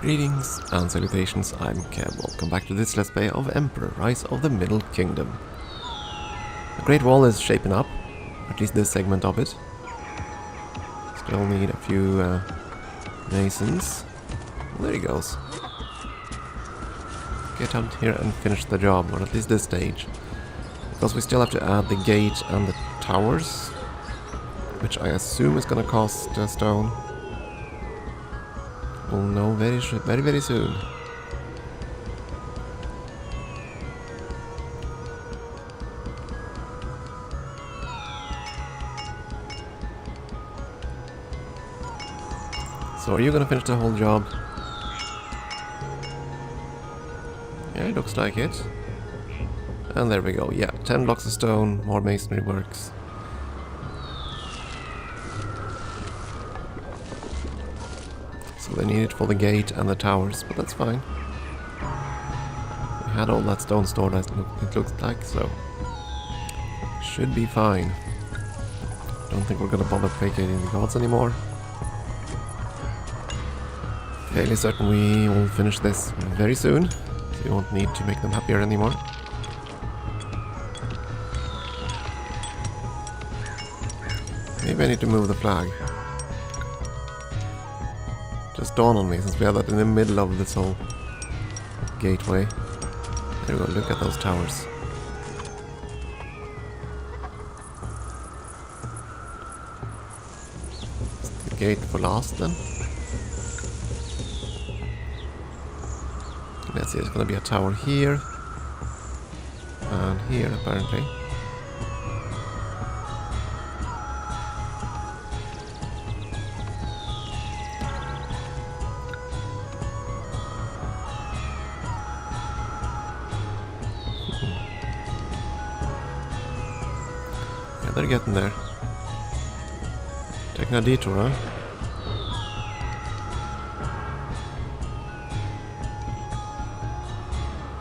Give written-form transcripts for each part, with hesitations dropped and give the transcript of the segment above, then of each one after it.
Greetings and salutations, I'm Keb. Welcome back to this Let's Play of Emperor, Rise of the Middle Kingdom. The Great Wall is shaping up, at least this segment of it. Still need a few masons. Well, there he goes. Get out here and finish the job, or at least this stage. Because we still have to add the gate and the towers, which I assume is gonna cost stone. We'll know very soon. So are you gonna finish the whole job? Yeah, it looks like it. And there we go. Yeah, 10 blocks of stone, more masonry works. So they need it for the gate and the towers, but that's fine. We had all that stone stored, as it looks like, so should be fine. Don't think we're gonna bother placating the gods anymore. Fairly certain we will finish this very soon, so we won't need to make them happier anymore. Maybe I need to move the flag. Just dawned on me since we have that in the middle of this whole gateway. There we go, look at those towers. Is the gate for last then? Let's see, there's gonna be a tower here. And here apparently. They're getting there. Taking a detour, huh?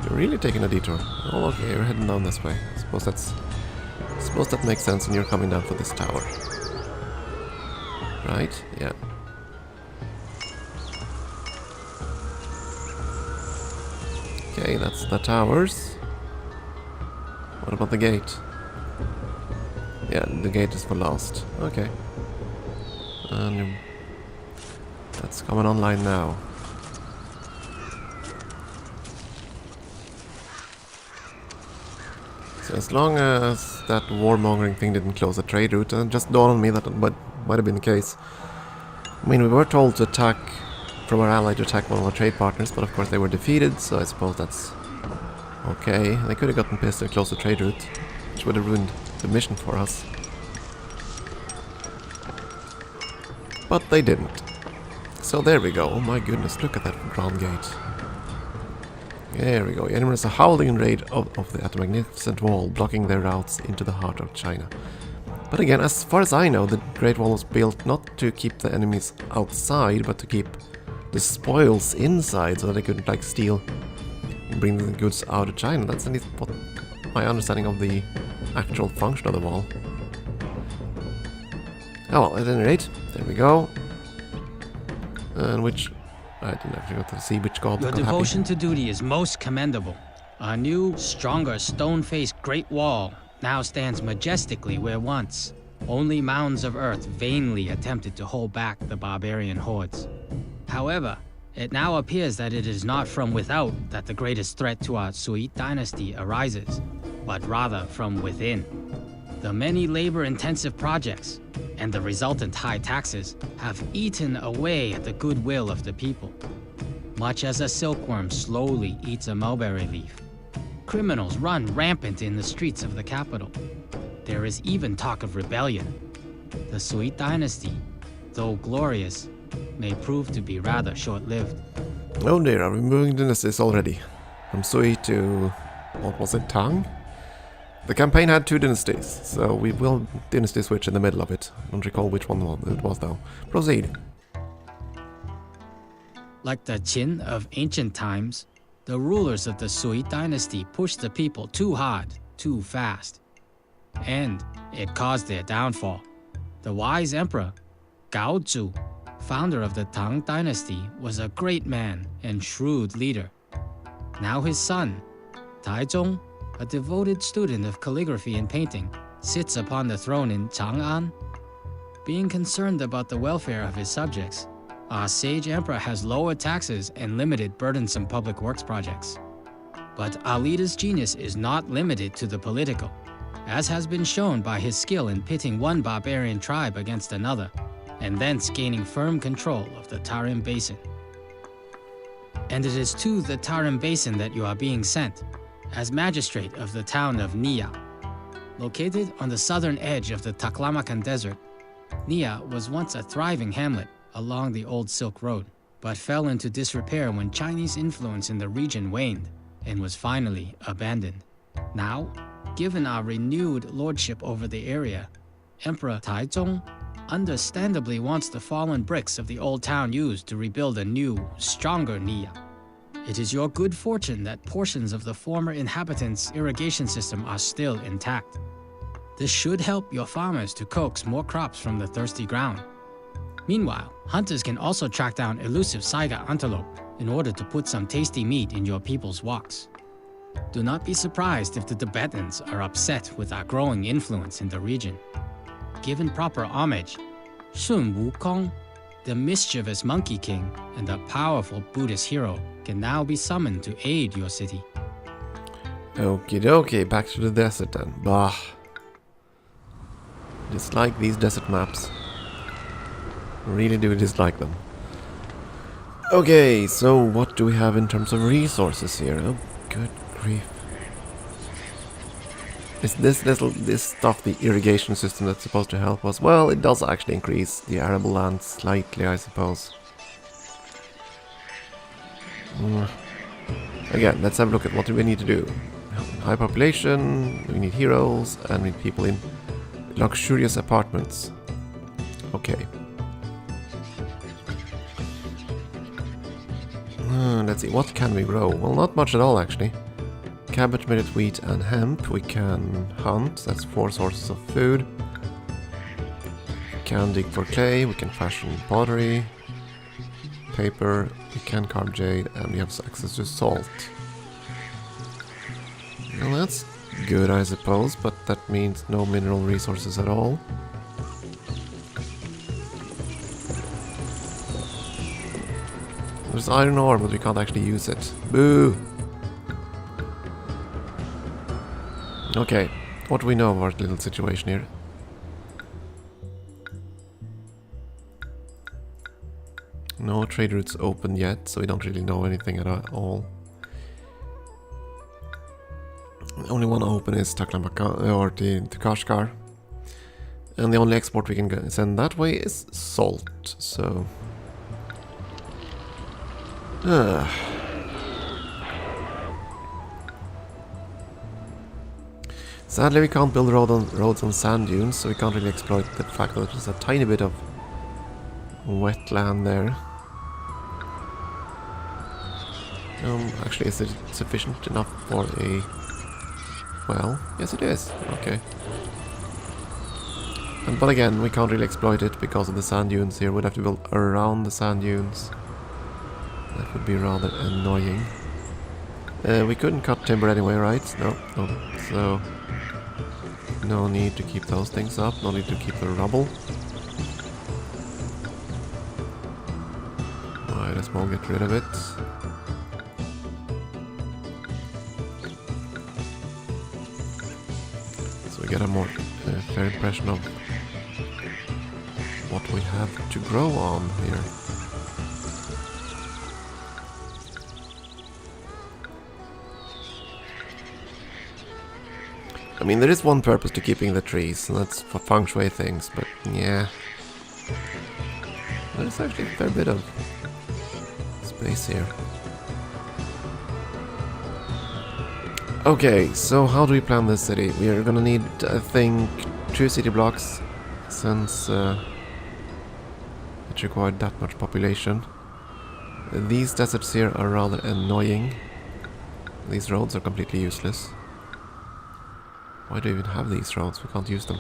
You're really taking a detour. Oh, okay, you're heading down this way. I suppose that makes sense when you're coming down for this tower. Right? Yeah. Okay, that's the towers. What about the gate? Yeah, the gate is for last. Okay. And that's coming online now. So as long as that warmongering thing didn't close the trade route, and just dawned on me that might have been the case. I mean, we were told to attack from our ally to attack one of our trade partners, but of course they were defeated, so I suppose that's okay. They could have gotten pissed and closed the trade route, which would have ruined the mission for us. But they didn't. So there we go. Oh my goodness, look at that grand gate. There we go. Enemies are howling in rage at the magnificent wall, blocking their routes into the heart of China. But again, as far as I know, the Great Wall was built not to keep the enemies outside, but to keep the spoils inside, so that they could like steal and bring the goods out of China. That's at least what my understanding of the actual function of the wall. Oh well, at any rate, there we go. And which I didn't actually get to see which god Your got devotion happy. to duty is most commendable. A new, stronger, stone-faced great wall now stands majestically where once only mounds of earth vainly attempted to hold back the barbarian hordes. However, it now appears that it is not from without that the greatest threat to our Sui dynasty arises, but rather from within. The many labor-intensive projects and the resultant high taxes have eaten away at the goodwill of the people, much as a silkworm slowly eats a mulberry leaf. Criminals run rampant in the streets of the capital. There is even talk of rebellion. The Sui dynasty, though glorious, may prove to be rather short-lived. Oh dear, are we moving dynasties already? From Sui to, what was it, Tang? The campaign had 2 dynasties, so we will dynasty switch in the middle of it. I don't recall which one it was though. Proceed. Like the Qin of ancient times, the rulers of the Sui dynasty pushed the people too hard, too fast. And it caused their downfall. The wise emperor, Gao Zu, founder of the Tang dynasty, was a great man and shrewd leader. Now his son, Taizong, a devoted student of calligraphy and painting, sits upon the throne in Chang'an. Being concerned about the welfare of his subjects, our sage emperor has lowered taxes and limited burdensome public works projects. But our leader's genius is not limited to the political, as has been shown by his skill in pitting one barbarian tribe against another, and thence gaining firm control of the Tarim Basin. And it is to the Tarim Basin that you are being sent, as magistrate of the town of Nia. Located on the southern edge of the Taklamakan Desert, Nia was once a thriving hamlet along the old Silk Road, but fell into disrepair when Chinese influence in the region waned and was finally abandoned. Now, given our renewed lordship over the area, Emperor Taizong understandably wants the fallen bricks of the old town used to rebuild a new, stronger Nia. It is your good fortune that portions of the former inhabitants' irrigation system are still intact. This should help your farmers to coax more crops from the thirsty ground. Meanwhile, hunters can also track down elusive saiga antelope in order to put some tasty meat in your people's woks. Do not be surprised if the Tibetans are upset with our growing influence in the region. Given proper homage, Sun Wukong, the mischievous Monkey King and a powerful Buddhist hero, can now be summoned to aid your city. Okie dokie, back to the desert then. Bah. Dislike these desert maps. Really do dislike them. Okay, so what do we have in terms of resources here? Oh, good grief. Is this stuff the irrigation system that's supposed to help us? Well, it does actually increase the arable land slightly, I suppose. Again, let's have a look at what do we need to do. High population, we need heroes, and we need people in luxurious apartments. Okay. Let's see, what can we grow? Well, not much at all, actually. Cabbage, millet, wheat, and hemp. We can hunt, that's 4 sources of food. We can dig for clay, we can fashion pottery, paper, we can carve jade, and we have access to salt. Well, that's good, I suppose, but that means no mineral resources at all. There's iron ore, but we can't actually use it. Boo! Okay, what do we know of our little situation here? No trade routes open yet, so we don't really know anything at all. The only one open is Taklamakan or the Kashgar. And the only export we can send that way is salt, so... Sadly, we can't build roads on sand dunes, so we can't really exploit the fact that there's a tiny bit of wetland there. Actually, is it sufficient enough for a... Well, yes it is. Okay. But again, we can't really exploit it because of the sand dunes here. We'd have to build around the sand dunes. That would be rather annoying. We couldn't cut timber anyway, right? No. So... no need to keep those things up. No need to keep the rubble. Might as well get rid of it. So we get a more fair impression of what we have to grow on here. I mean, there is one purpose to keeping the trees, and that's for feng shui things, but yeah. There's actually a fair bit of space here. Okay, so how do we plan this city? We are gonna need, I think, 2 city blocks, since it required that much population. These deserts here are rather annoying. These roads are completely useless. Why do we even have these roads? We can't use them.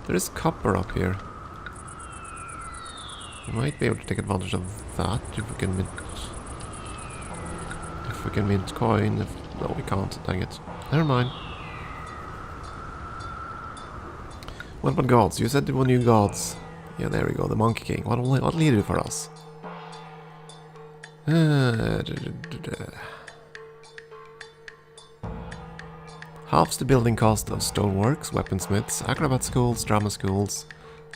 There is copper up here. We might be able to take advantage of that if we can mint... If we can mint coin. No, we can't. Dang it. Never mind. What about gods? You said there were new gods. Yeah, there we go. The Monkey King. What'll he do for us? Halves the building cost of stoneworks, weaponsmiths, acrobat schools, drama schools,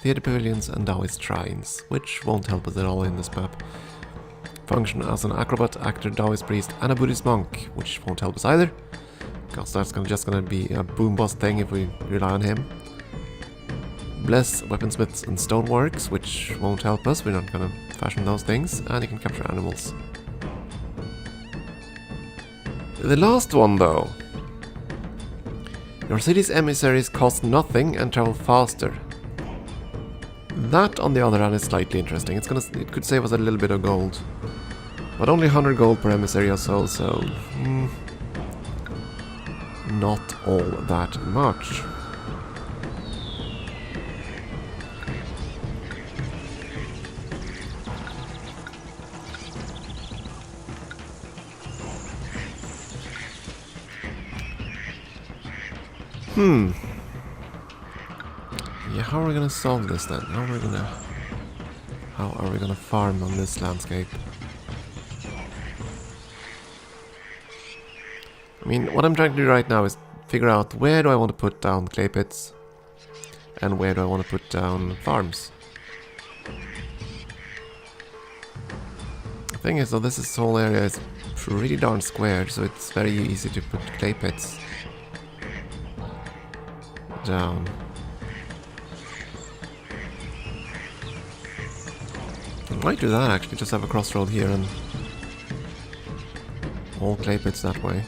theatre pavilions and Taoist shrines, which won't help us at all in this map. Function as an acrobat, actor, Taoist priest and a Buddhist monk, which won't help us either, because that's just gonna be a boom bust thing if we rely on him. Bless weaponsmiths and stoneworks, which won't help us, we're not gonna fashion those things, and you can capture animals. The last one though. Your city's emissaries cost nothing and travel faster. That, on the other hand, is slightly interesting. It could save us a little bit of gold. But only 100 gold per emissary or so, not all that much. Yeah, how are we gonna solve this then? How are we gonna farm on this landscape? I mean, what I'm trying to do right now is figure out where do I want to put down clay pits and where do I want to put down farms. The thing is though, this whole area is pretty darn squared, so it's very easy to put clay pits down. I might do that actually, just have a crossroad here and all clay pits that way.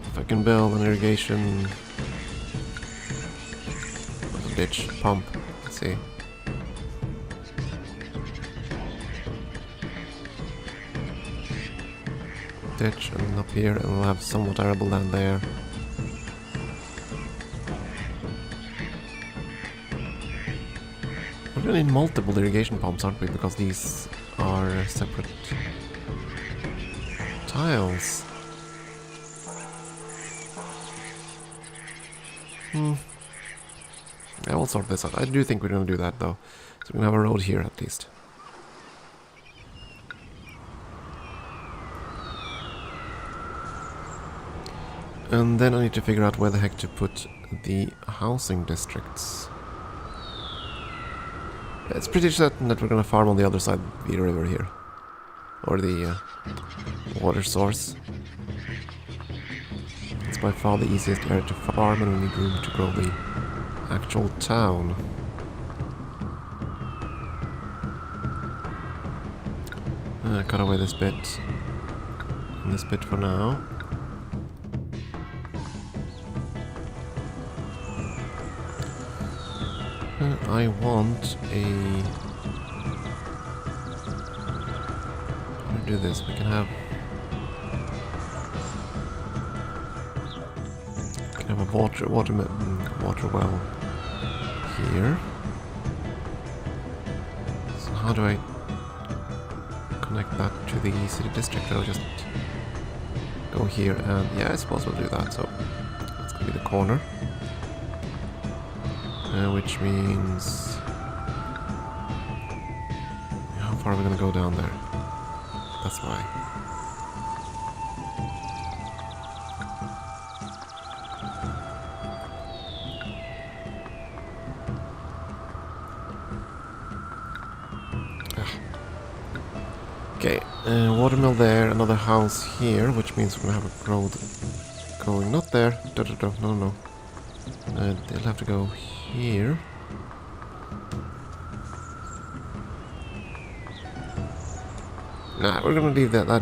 If I can build an irrigation pump, let's see. Ditch and up here, and we'll have somewhat arable land there. We're gonna need multiple irrigation pumps, aren't we? Because these are separate tiles. I will sort this out. I do think we're gonna do that though. So we're gonna have a road here at least. And then I need to figure out where the heck to put the housing districts. It's pretty certain that we're gonna farm on the other side of the river here. Or the water source. It's by far the easiest area to farm and we need room to grow the actual town. Cut away this bit. And this bit for now. I want a... How do this? We can have a water well here. So how do I connect that to the city district? I'll just go here and yeah, I suppose we'll do that. So that's gonna be the corner. Which means... How far are we gonna go down there? That's why. Okay, watermill there, another house here, which means we're gonna have a road going not there. No. They'll have to go here. Nah, we're gonna leave the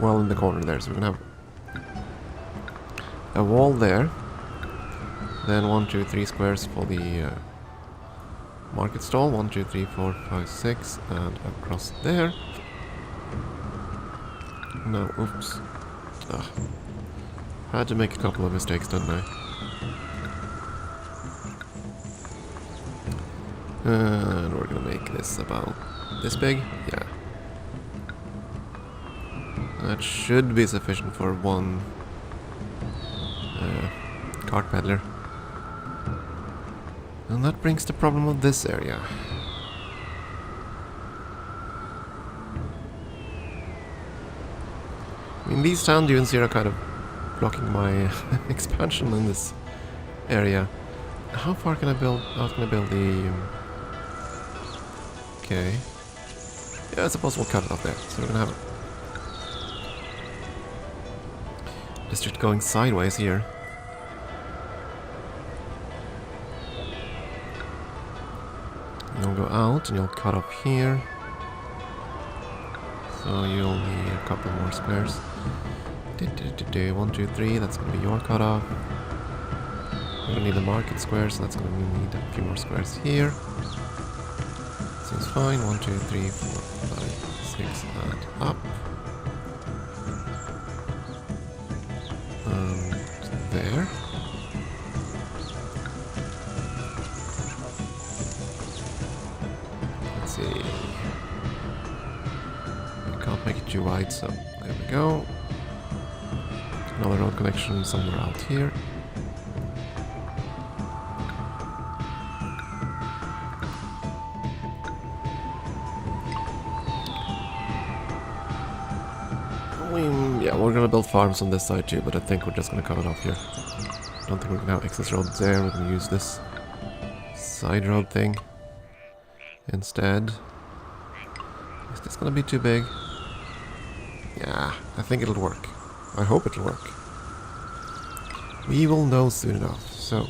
well in the corner there, so we're gonna have a wall there. Then 1, 2, 3 squares for the market stall. 1, 2, 3, 4, 5, 6, and across there. No, oops. Had to make a couple of mistakes, didn't I? And we're gonna make this about this big. Yeah. That should be sufficient for one cart peddler. And that brings the problem of this area. I mean, these sand dunes here are kind of blocking my expansion in this area. How far can I build? How can I build the... Okay. Yeah, I suppose we'll cut it off there. So we're gonna have a district going sideways here. And you'll go out and you'll cut off here. So you'll need a couple more squares. 1, 2, 3, that's gonna be your cutoff. We're gonna need the market square, so that's gonna need a few more squares here. Seems fine. 1, 2, 3, 4, 5, 6, and up. And there. Let's see. I can't make it too wide, so there we go. Another road connection somewhere out here. Yeah, we're gonna build farms on this side too, but I think we're just gonna cut it off here. Don't think we're gonna have excess road there. We're gonna use this side road thing instead. Is this gonna be too big? Yeah, I think it'll work. I hope it'll work. We will know soon enough. So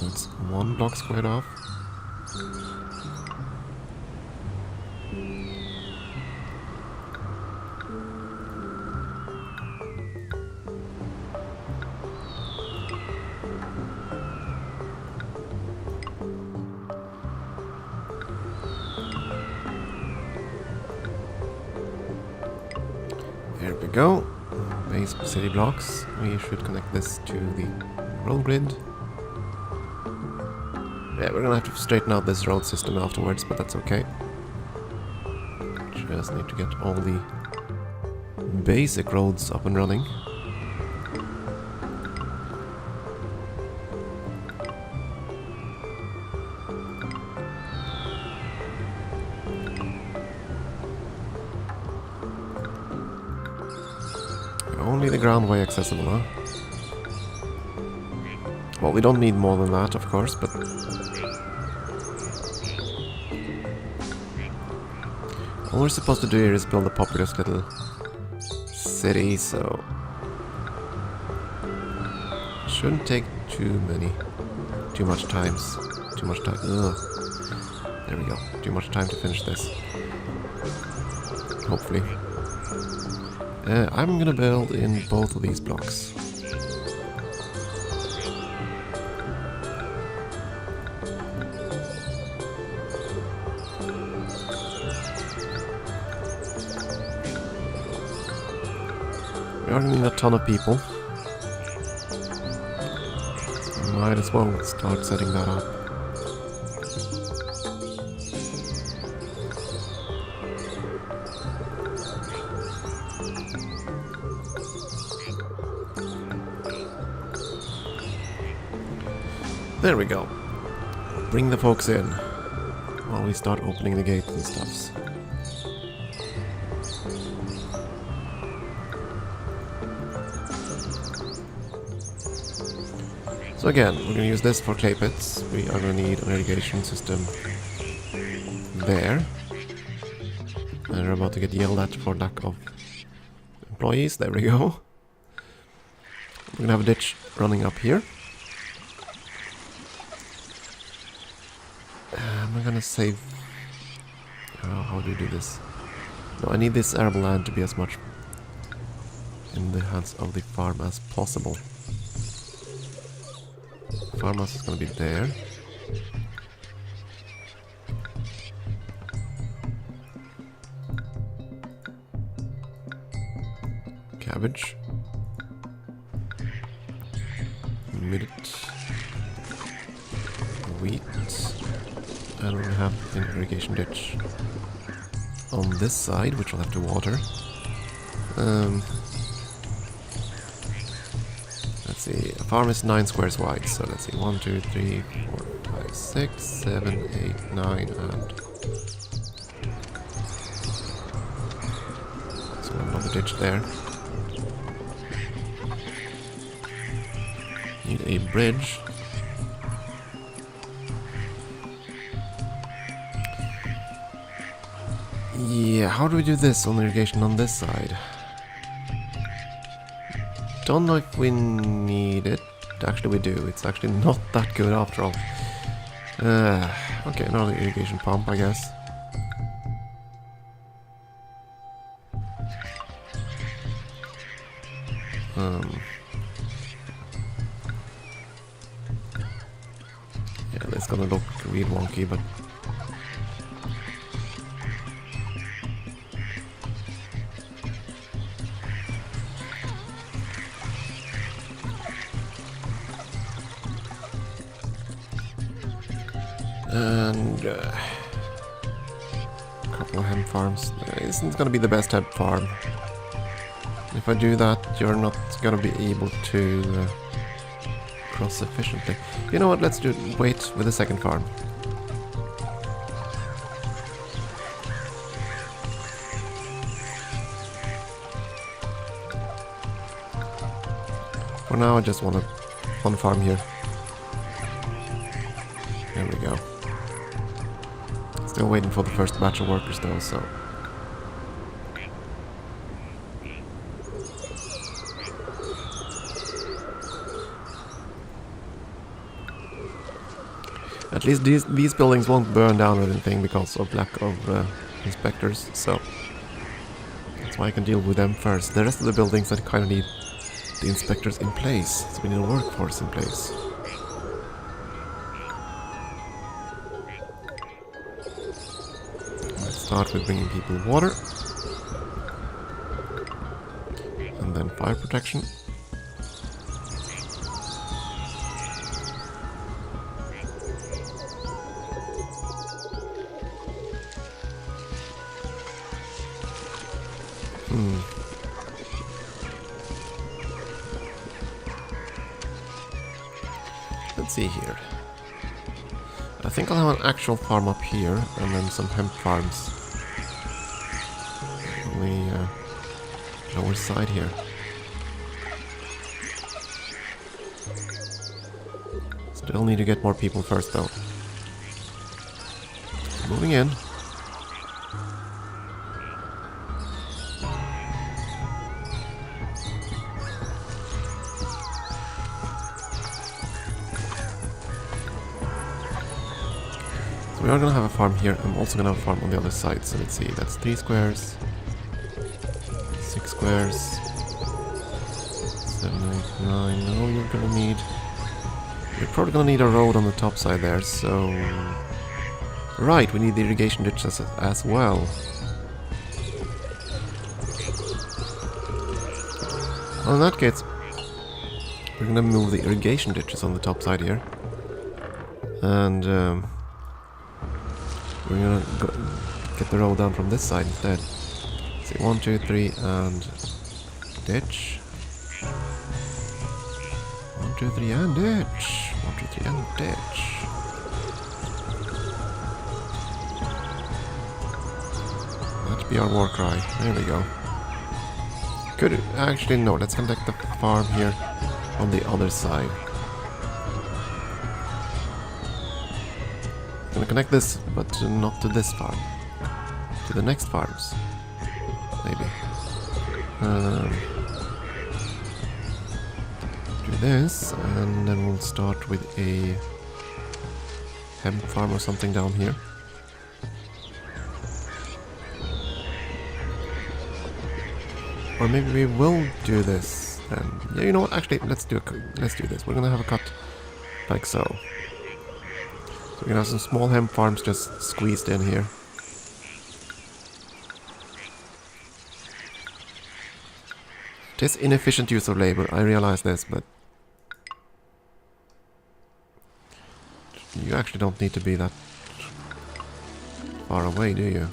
that's one block squared off. There we go. Base city blocks. We should connect this to the road grid. Yeah, we're gonna have to straighten out this road system afterwards, but that's okay. Just need to get all the basic roads up and running. Only the groundway accessible, huh? Well, we don't need more than that, of course, but... all we're supposed to do here is build a populous little city, so... shouldn't take too much time. Ugh. There we go. Too much time to finish this. Hopefully. I'm gonna build in both of these blocks. We are gonna need a ton of people. So might as well start setting that up. There we go. Bring the folks in while we start opening the gates and stuffs. So again, we're going to use this for clay pits. We are going to need an irrigation system there. And we're about to get yelled at for lack of employees. There we go. We're going to have a ditch running up here. I'm gonna save... how do you do this? No, I need this arable land to be as much in the hands of the farm as possible. Farmhouse is gonna be there. Cabbage. Millet. Wheat. And we'll have an irrigation ditch on this side, which we'll have to water. Let's see, a farm is 9 squares wide, so let's see, 1, 2, 3, 4, 5, 6, 7, 8, 9, and... So another ditch there. Need a bridge. Yeah, how do we do this on irrigation on this side? Don't know if we need it. Actually we do. It's actually not that good after all. Okay, another irrigation pump, I guess. Yeah, that's gonna look real wonky, but... And a couple of hemp farms. Isn't gonna be the best hemp farm. If I do that, you're not gonna be able to cross efficiently. You know what? Let's wait with the second farm. For now, I just want one farm here. There we go. Still waiting for the first batch of workers though, so... At least these buildings won't burn down or anything because of lack of inspectors, so... That's why I can deal with them first. The rest of the buildings that kind of need the inspectors in place, so we need a workforce in place. Start with bringing people water, and then fire protection. Let's see here. I think I'll have an actual farm up here, and then some hemp farms on the lower side here. Still need to get more people first, though. Moving in. We are gonna have a farm here. I'm also gonna have a farm on the other side. So let's see, that's 3 squares, 6 squares, 7, 8, 9. No, you're gonna need... You're probably gonna need a road on the top side there, so... Right, we need the irrigation ditches as well. Well, in that case, we're gonna move the irrigation ditches on the top side here. And... we're gonna get the road down from this side instead. See, 1, 2, 3, and ditch. 1, 2, 3, and ditch. 1, 2, 3, and ditch. That'd be our war cry. There we go. Could actually no. Let's conduct the farm here on the other side. Gonna connect this, but not to this farm. To the next farms. Maybe. Do this, and then we'll start with a hemp farm or something down here. Or maybe we will do this then. Yeah, you know what? Actually, let's do this. We're gonna have a cut like so. So we're gonna have some small hemp farms just squeezed in here. It is inefficient use of labor, I realize this, but you actually don't need to be that far away, do you?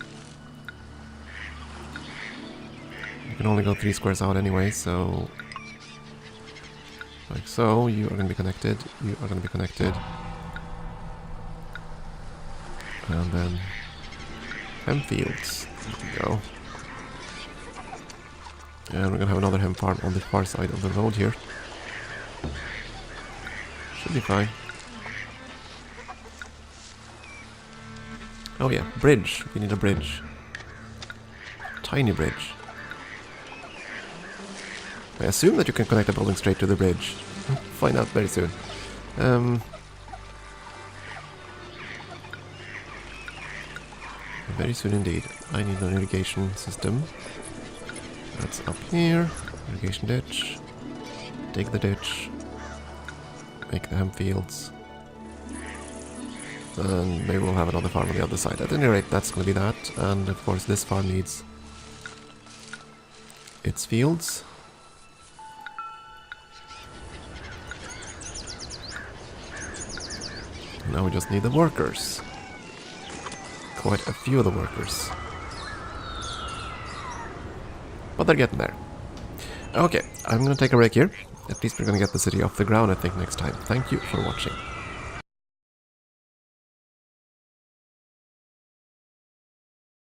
You can only go 3 squares out anyway, so... like so, you are going to be connected, you are going to be connected. And then... hem fields. There we go. And we're going to have another hem farm on the far side of the road here. Should be fine. Oh yeah, bridge. We need a bridge. Tiny bridge. I assume that you can connect a building straight to the bridge. Find out very soon. Very soon indeed. I need an irrigation system. That's up here. Irrigation ditch. Dig the ditch. Make the hem fields. And maybe we'll have another farm on the other side. At any rate, that's going to be that. And of course this farm needs its fields. Now we just need the workers. Quite a few of the workers. But they're getting there. Okay, I'm going to take a break here. At least we're going to get the city off the ground, I think, next time. Thank you for watching.